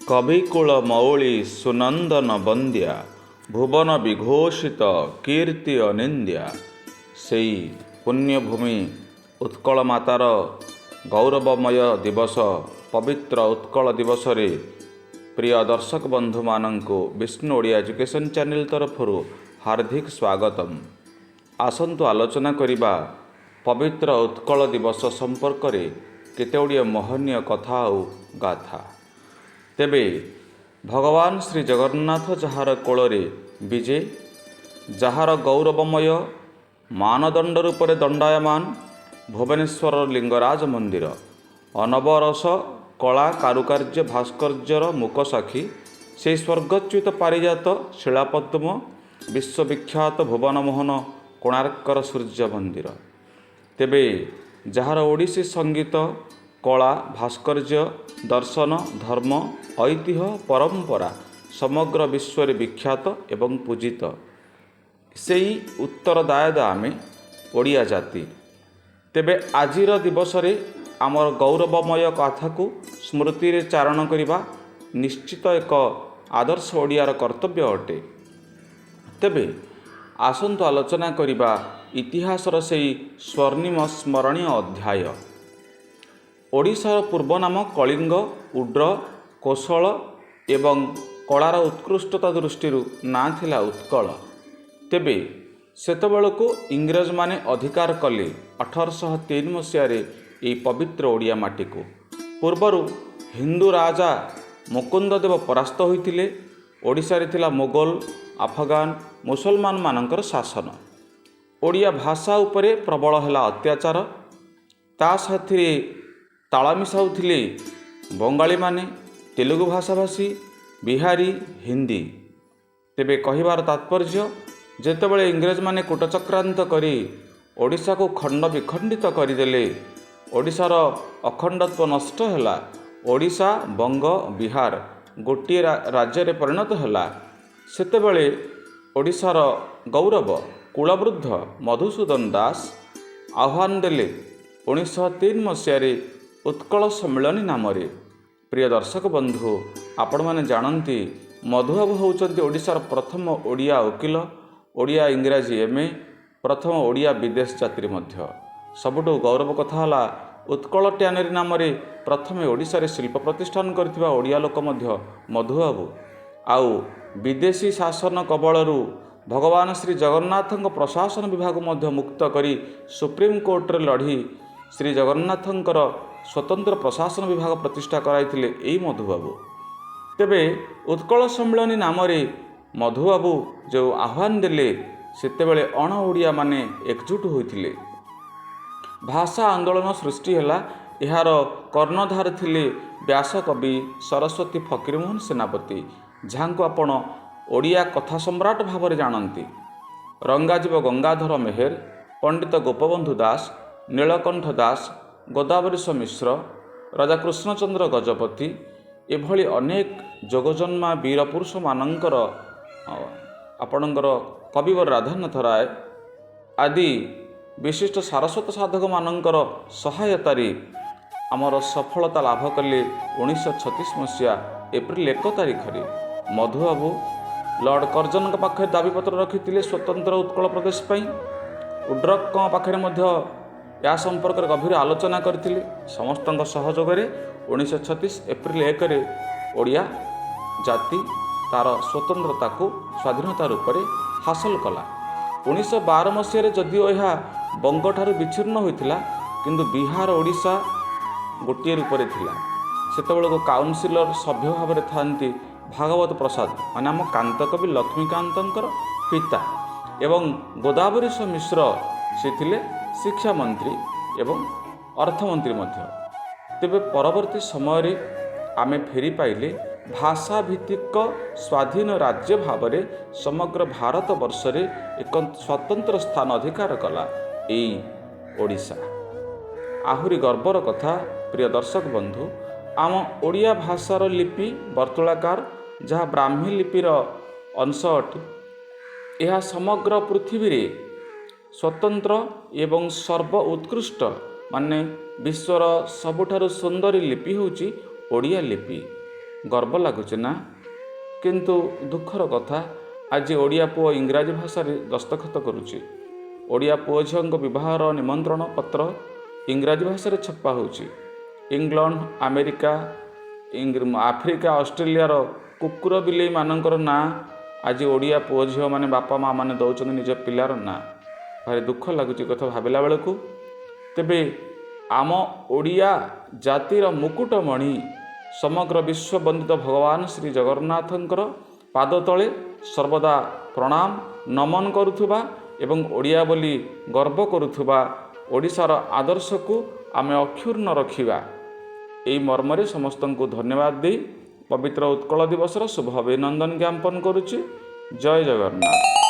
କବିକୁଳ ମୌଳି ସୁନନ୍ଦନ ବନ୍ଦ୍ୟା ଭୁବନ ବିଘୋଷିତ କୀର୍ତ୍ତି ଅନିନ୍ଦ୍ୟା। ସେଇ ପୁଣ୍ୟଭୂମି ଉତ୍କଳ ମାତାର ଗୌରବମୟ ଦିବସ ପବିତ୍ର ଉତ୍କଳ ଦିବସରେ ପ୍ରିୟ ଦର୍ଶକ ବନ୍ଧୁମାନଙ୍କୁ ବିଷ୍ଣୁ ଓଡ଼ିଆ ଏଜୁକେସନ୍ ଚ୍ୟାନେଲ୍ ତରଫରୁ ହାର୍ଦ୍ଦିକ ସ୍ୱାଗତମ୍। ଆସନ୍ତୁ ଆଲୋଚନା କରିବା ପବିତ୍ର ଉତ୍କଳ ଦିବସ ସମ୍ପର୍କରେ କେତେଗୁଡ଼ିଏ ମୋହନୀୟ କଥା ଆଉ ଗାଥା। ତେବେ ଭଗବାନ ଶ୍ରୀ ଜଗନ୍ନାଥ ଯାହାର କୋଳରେ ବିଜେ, ଯାହାର ଗୌରବମୟ ମାନଦଣ୍ଡ ରୂପରେ ଦଣ୍ଡାୟମାନ ଭୁବନେଶ୍ୱର ଲିଙ୍ଗରାଜ ମନ୍ଦିର, ଅନବରସ କଳା କାରୁକାର୍ଯ୍ୟ ଭାସ୍କର୍ଯ୍ୟର ମୁକ ସାକ୍ଷୀ ସେହି ସ୍ୱର୍ଗଚ୍ୟୁତ ପାରିଜାତ ଶିଳାପଦ୍ମ ବିଶ୍ୱବିଖ୍ୟାତ ଭୁବନମୋହନ କୋଣାର୍କର ସୂର୍ଯ୍ୟ ମନ୍ଦିର। ତେବେ ଯାହାର ଓଡ଼ିଶୀ ସଙ୍ଗୀତ କଳା ଭାସ୍କର୍ଯ୍ୟ ଦର୍ଶନ ଧର୍ମ ଐତିହ୍ୟ ପରମ୍ପରା ସମଗ୍ର ବିଶ୍ୱରେ ବିଖ୍ୟାତ ଏବଂ ପୂଜିତ, ସେହି ଉତ୍ତରଦାୟକ ଆମେ ଓଡ଼ିଆ ଜାତି। ତେବେ ଆଜିର ଦିବସରେ ଆମର ଗୌରବମୟ କଥାକୁ ସ୍ମୃତିରେ ଚାରଣ କରିବା ନିଶ୍ଚିତ ଏକ ଆଦର୍ଶ ଓଡ଼ିଆର କର୍ତ୍ତବ୍ୟ ଅଟେ। ତେବେ ଆସନ୍ତୁ ଆଲୋଚନା କରିବା ଇତିହାସର ସେହି ସ୍ୱର୍ଣ୍ଣିମ ସ୍ମରଣୀୟ ଅଧ୍ୟାୟ। ଓଡ଼ିଶାର ପୂର୍ବ ନାମ କଳିଙ୍ଗ, ଉଡ୍ର, କୋଶଳ ଏବଂ କଳାର ଉତ୍କୃଷ୍ଟତା ଦୃଷ୍ଟିରୁ ନାଁ ଥିଲା ଉତ୍କଳ। ତେବେ ସେତେବେଳକୁ ଇଂରେଜମାନେ ଅଧିକାର କଲେ 1803 ମସିହାରେ ଏହି ପବିତ୍ର ଓଡ଼ିଆ ମାଟିକୁ। ପୂର୍ବରୁ ହିନ୍ଦୁ ରାଜା ମୁକୁନ୍ଦଦେବ ପରାସ୍ତ ହୋଇଥିଲେ। ଓଡ଼ିଶାରେ ଥିଲା ମୋଗଲ ଆଫଗାନ ମୁସଲମାନମାନଙ୍କର ଶାସନ। ଓଡ଼ିଆ ଭାଷା ଉପରେ ପ୍ରବଳ ହେଲା ଅତ୍ୟାଚାର। ତା ସାଥିରେ ତାଳ ମିଶାଉଥିଲେ ବଙ୍ଗାଳୀମାନେ, ତେଲୁଗୁ ଭାଷାଭାଷୀ, ବିହାରୀ, ହିନ୍ଦୀ। ତେବେ କହିବାର ତାତ୍ପର୍ଯ୍ୟ, ଯେତେବେଳେ ଇଂରେଜମାନେ କୂଟଚକ୍ରାନ୍ତ କରି ଓଡ଼ିଶାକୁ ଖଣ୍ଡ ବିଖଣ୍ଡିତ କରିଦେଲେ, ଓଡ଼ିଶାର ଅଖଣ୍ଡତ୍ୱ ନଷ୍ଟ ହେଲା, ଓଡ଼ିଶା ବଙ୍ଗ ବିହାର ଗୋଟିଏ ରାଜ୍ୟରେ ପରିଣତ ହେଲା, ସେତେବେଳେ ଓଡ଼ିଶାର ଗୌରବ କୁଳବୃଦ୍ଧ ମଧୁସୂଦନ ଦାସ ଆହ୍ୱାନ ଦେଲେ 1903 ମସିହାରେ ଉତ୍କଳ ସମ୍ମିଳନୀ ନାମରେ। ପ୍ରିୟ ଦର୍ଶକ ବନ୍ଧୁ, ଆପଣମାନେ ଜାଣନ୍ତି ମଧୁବାବୁ ହେଉଛନ୍ତି ଓଡ଼ିଶାର ପ୍ରଥମ ଓଡ଼ିଆ ଓକିଲ, ଓଡ଼ିଆ ଇଂରାଜୀ MA, ପ୍ରଥମ ଓଡ଼ିଆ ବିଦେଶ ଯାତ୍ରୀ ମଧ୍ୟ। ସବୁଠୁ ଗୌରବ କଥା ହେଲା ଉତ୍କଳ ଟ୍ୟାନେରୀ ନାମରେ ପ୍ରଥମେ ଓଡ଼ିଶାରେ ଶିଳ୍ପ ପ୍ରତିଷ୍ଠାନ କରିଥିବା ଓଡ଼ିଆ ଲୋକ ମଧ୍ୟ ମଧୁବାବୁ। ଆଉ ବିଦେଶୀ ଶାସନ କବଳରୁ ଭଗବାନ ଶ୍ରୀ ଜଗନ୍ନାଥଙ୍କ ପ୍ରଶାସନ ବିଭାଗ ମଧ୍ୟ ମୁକ୍ତ କରି ସୁପ୍ରିମକୋର୍ଟରେ ଲଢ଼ି ଶ୍ରୀ ଜଗନ୍ନାଥଙ୍କର ସ୍ୱତନ୍ତ୍ର ପ୍ରଶାସନ ବିଭାଗ ପ୍ରତିଷ୍ଠା କରାଇଥିଲେ ଏଇ ମଧୁବାବୁ। ତେବେ ଉତ୍କଳ ସମ୍ମିଳନୀ ନାମରେ ମଧୁବାବୁ ଯେଉଁ ଆହ୍ୱାନ ଦେଲେ, ସେତେବେଳେ ଅଣ ଓଡ଼ିଆମାନେ ଏକଜୁଟ ହୋଇଥିଲେ। ଭାଷା ଆନ୍ଦୋଳନ ସୃଷ୍ଟି ହେଲା। ଏହାର କର୍ଣ୍ଣଧାର ଥିଲେ ବ୍ୟାସକବି ସରସ୍ୱତୀ ଫକୀରମୋହନ ସେନାପତି, ଯାହାଙ୍କୁ ଆପଣ ଓଡ଼ିଆ କଥା ସମ୍ରାଟ ଭାବରେ ଜାଣନ୍ତି। ରଙ୍ଗାଜୀବ ଗଙ୍ଗାଧର ମେହେର, ପଣ୍ଡିତ ଗୋପବନ୍ଧୁ ଦାସ, ନୀଳକଣ୍ଠ ଦାସ, ଗୋଦାବରୀଶ ମିଶ୍ର, ରାଜା କୃଷ୍ଣଚନ୍ଦ୍ର ଗଜପତି ଏଭଳି ଅନେକ ଯୋଗଜନ୍ମା ବୀର ପୁରୁଷମାନଙ୍କର, ଆପଣଙ୍କର କବିବର ରାଧାନାଥ ରାୟ ଆଦି ବିଶିଷ୍ଟ ସାରସ୍ୱତ ସାଧକମାନଙ୍କର ସହାୟତାରେ ଆମର ସଫଳତା ଲାଭ କଲେ 1936 ମସିହା ଏପ୍ରିଲ 1 ତାରିଖରେ। ମଧୁବାବୁ ଲର୍ଡ଼ କର୍ଜନଙ୍କ ପାଖରେ ଦାବିପତ୍ର ରଖିଥିଲେ ସ୍ୱତନ୍ତ୍ର ଉତ୍କଳ ପ୍ରଦେଶ ପାଇଁ। ଉଡ୍ରକଙ୍କ ପାଖରେ ମଧ୍ୟ ଏହା ସମ୍ପର୍କରେ ଗଭୀର ଆଲୋଚନା କରିଥିଲେ। ସମସ୍ତଙ୍କ ସହଯୋଗରେ 1936 ଏପ୍ରିଲ 1ରେ ଓଡ଼ିଆ ଜାତି ତା'ର ସ୍ୱତନ୍ତ୍ରତାକୁ ସ୍ୱାଧୀନତା ରୂପରେ ହାସଲ କଲା। 1912 ମସିହାରେ ଯଦିଓ ଏହା ବଙ୍ଗଠାରୁ ବିଚ୍ଛିନ୍ନ ହୋଇଥିଲା, କିନ୍ତୁ ବିହାର ଓଡ଼ିଶା ଗୋଟିଏ ରୂପରେ ଥିଲା। ସେତେବେଳକୁ କାଉନସିଲର ସଭ୍ୟ ଭାବରେ ଥାନ୍ତି ଭାଗବତ ପ୍ରସାଦ, ମାନେ ଆମ କାନ୍ତକବି ଲକ୍ଷ୍ମୀକାନ୍ତଙ୍କର ପିତା, ଏବଂ ଗୋଦାବରୀଶ ମିଶ୍ର, ସେ ଥିଲେ ଶିକ୍ଷାମନ୍ତ୍ରୀ ଏବଂ ଅର୍ଥମନ୍ତ୍ରୀ ମଧ୍ୟ। ତେବେ ପରବର୍ତ୍ତୀ ସମୟରେ ଆମେ ଫେରି ପାଇଲେ ଭାଷାଭିତ୍ତିକ ସ୍ୱାଧୀନ ରାଜ୍ୟ ଭାବରେ ସମଗ୍ର ଭାରତ ବର୍ଷରେ ଏକ ସ୍ୱତନ୍ତ୍ର ସ୍ଥାନ ଅଧିକାର କଲା ଏଇ ଓଡ଼ିଶା। ଆହୁରି ଗର୍ବର କଥା ପ୍ରିୟ ଦର୍ଶକ ବନ୍ଧୁ, ଆମ ଓଡ଼ିଆ ଭାଷାର ଲିପି ବର୍ତ୍ତୁଳାକାର, ଯାହା ବ୍ରାହ୍ମୀ ଲିପିର ଅଂଶ ଅଟେ। ଏହା ସମଗ୍ର ପୃଥିବୀରେ ସ୍ୱତନ୍ତ୍ର ଏବଂ ସର୍ବ ଉତ୍କୃଷ୍ଟ, ମାନେ ବିଶ୍ୱର ସବୁଠାରୁ ସୁନ୍ଦରୀ ଲିପି ହେଉଛି ଓଡ଼ିଆ ଲିପି। ଗର୍ବ ଲାଗୁଛି ନା? କିନ୍ତୁ ଦୁଃଖର କଥା, ଆଜି ଓଡ଼ିଆ ପୁଅ ଇଂରାଜୀ ଭାଷାରେ ଦସ୍ତଖତ କରୁଛି। ଓଡ଼ିଆ ପୁଅ ଝିଅଙ୍କ ବିବାହର ନିମନ୍ତ୍ରଣ ପତ୍ର ଇଂରାଜୀ ଭାଷାରେ ଛପା ହେଉଛି। ଇଂଲଣ୍ଡ, ଆମେରିକା, ଆଫ୍ରିକା, ଅଷ୍ଟ୍ରେଲିଆର କୁକୁର ବିଲେଇମାନଙ୍କର ନାଁ ଆଜି ଓଡ଼ିଆ ପୁଅ ଝିଅମାନେ ବାପା ମା' ମାନେ ଦେଉଛନ୍ତି ନିଜ ପିଲାର ନାଁ। ଭାରି ଦୁଃଖ ଲାଗୁଛି କଥା ଭାବିଲା ବେଳକୁ। ତେବେ ଆମ ଓଡ଼ିଆ ଜାତିର ମୁକୁଟମଣି ସମଗ୍ର ବିଶ୍ୱ ବନ୍ଦିତ ଭଗବାନ ଶ୍ରୀ ଜଗନ୍ନାଥଙ୍କର ପାଦ ତଳେ ସର୍ବଦା ପ୍ରଣାମ ନମନ କରୁଥିବା ଏବଂ ଓଡ଼ିଆ ବୋଲି ଗର୍ବ କରୁଥିବା ଓଡ଼ିଶାର ଆଦର୍ଶକୁ ଆମେ ଅକ୍ଷୁର୍ଣ୍ଣ ରଖିବା, ଏହି ମର୍ମରେ ସମସ୍ତଙ୍କୁ ଧନ୍ୟବାଦ ଦେଇ ପବିତ୍ର ଉତ୍କଳ ଦିବସର ଶୁଭ ଅଭିନନ୍ଦନ ଜ୍ଞାପନ କରୁଛି। ଜୟ ଜଗନ୍ନାଥ।